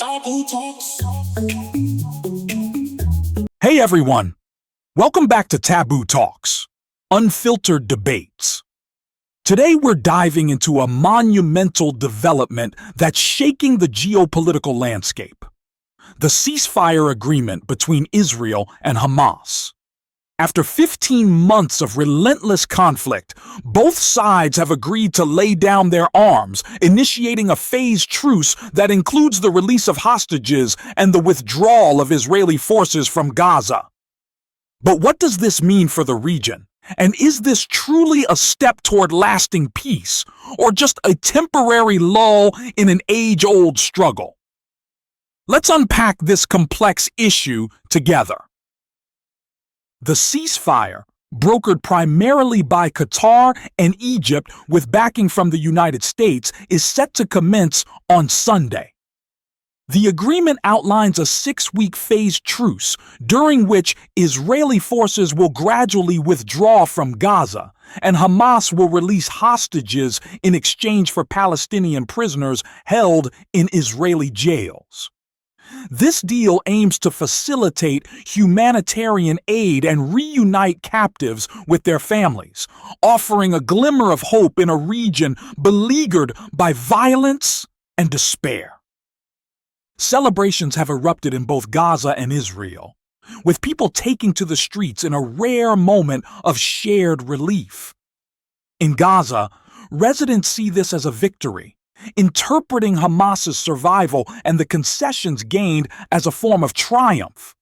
Taboo Talks. Hey everyone, welcome back to Taboo Talks, Unfiltered Debates. Today we're diving into a monumental development that's shaking the geopolitical landscape: the ceasefire agreement between Israel and Hamas. After 15 months of relentless conflict, both sides have agreed to lay down their arms, initiating a phased truce that includes the release of hostages and the withdrawal of Israeli forces from Gaza. But what does this mean for the region? And is this truly a step toward lasting peace, or just a temporary lull in an age-old struggle? Let's unpack this complex issue together. The ceasefire, brokered primarily by Qatar and Egypt with backing from the United States, is set to commence on Sunday. The agreement outlines a 6-week phased truce, during which Israeli forces will gradually withdraw from Gaza, and Hamas will release hostages in exchange for Palestinian prisoners held in Israeli jails. This deal aims to facilitate humanitarian aid and reunite captives with their families, offering a glimmer of hope in a region beleaguered by violence and despair. Celebrations have erupted in both Gaza and Israel, with people taking to the streets in a rare moment of shared relief. In Gaza, residents see this as a victory, interpreting Hamas's survival and the concessions gained as a form of triumph.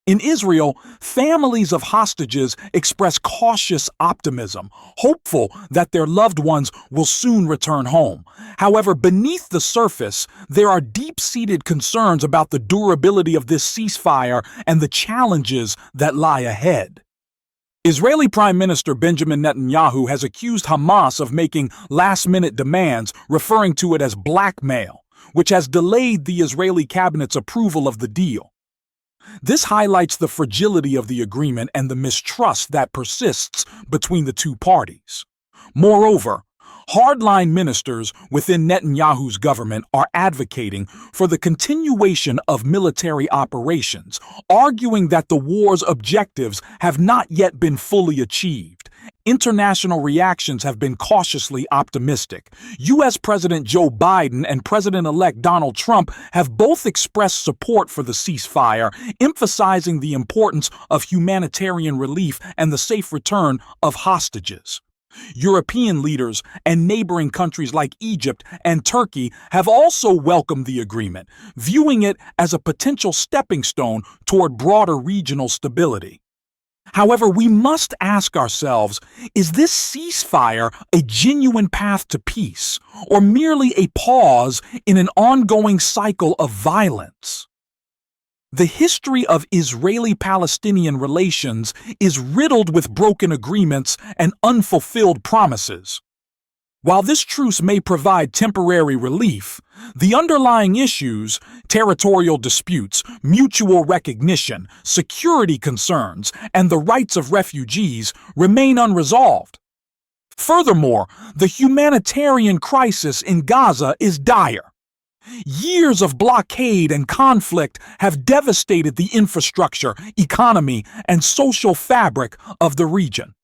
In Israel, families of hostages express cautious optimism, hopeful that their loved ones will soon return home. However, beneath the surface, there are deep-seated concerns about the durability of this ceasefire and the challenges that lie ahead. Israeli Prime Minister Benjamin Netanyahu has accused Hamas of making last-minute demands, referring to it as blackmail, which has delayed the Israeli cabinet's approval of the deal. This highlights the fragility of the agreement and the mistrust that persists between the two parties. Moreover, hardline ministers within Netanyahu's government are advocating for the continuation of military operations, arguing that the war's objectives have not yet been fully achieved. International reactions have been cautiously optimistic. U.S. President Joe Biden and President-elect Donald Trump have both expressed support for the ceasefire, emphasizing the importance of humanitarian relief and the safe return of hostages. European leaders and neighboring countries like Egypt and Turkey have also welcomed the agreement, viewing it as a potential stepping stone toward broader regional stability. However, we must ask ourselves, is this ceasefire a genuine path to peace, or merely a pause in an ongoing cycle of violence? The history of Israeli-Palestinian relations is riddled with broken agreements and unfulfilled promises. While this truce may provide temporary relief, the underlying issues, territorial disputes, mutual recognition, security concerns, and the rights of refugees remain unresolved. Furthermore, the humanitarian crisis in Gaza is dire. Years of blockade and conflict have devastated the infrastructure, economy, and social fabric of the region.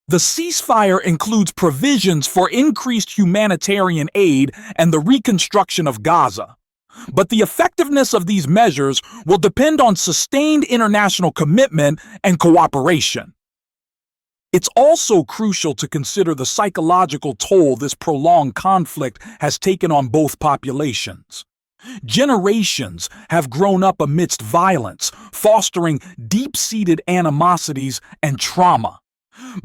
The ceasefire includes provisions for increased humanitarian aid and the reconstruction of Gaza. But the effectiveness of these measures will depend on sustained international commitment and cooperation. It's also crucial to consider the psychological toll this prolonged conflict has taken on both populations. Generations have grown up amidst violence, fostering deep-seated animosities and trauma.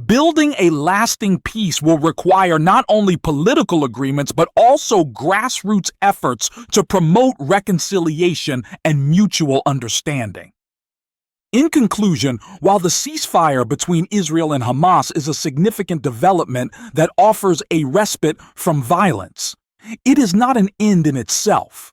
Building a lasting peace will require not only political agreements but also grassroots efforts to promote reconciliation and mutual understanding. In conclusion, while the ceasefire between Israel and Hamas is a significant development that offers a respite from violence, it is not an end in itself.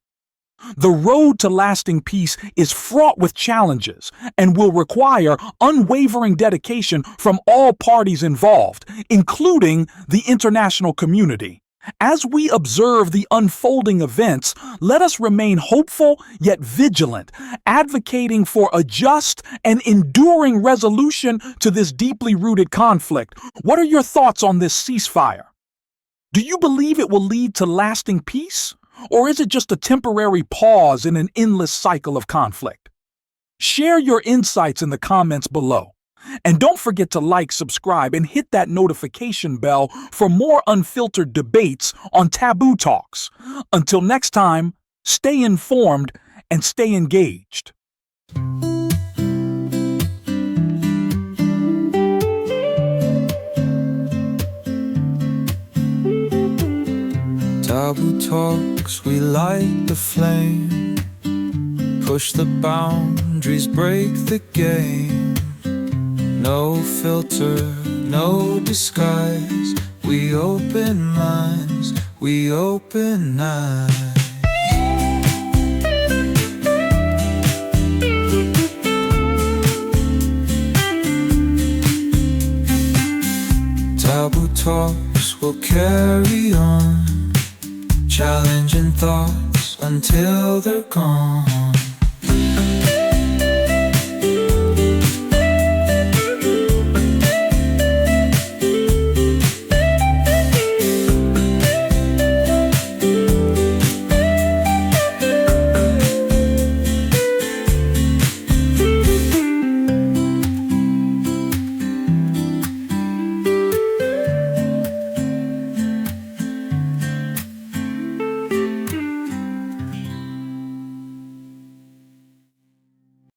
The road to lasting peace is fraught with challenges and will require unwavering dedication from all parties involved, including the international community. As we observe the unfolding events, let us remain hopeful yet vigilant, advocating for a just and enduring resolution to this deeply rooted conflict. What are your thoughts on this ceasefire? Do you believe it will lead to lasting peace? Or is it just a temporary pause in an endless cycle of conflict? Share your insights in the comments below. And don't forget to like, subscribe, and hit that notification bell for more unfiltered debates on Taboo Talks. Until next time, stay informed and stay engaged. Taboo talks, we light the flame, push the boundaries, break the game. No filter, no disguise, we open minds, we open eyes. Taboo talks will carry on, challenging thoughts until they're gone.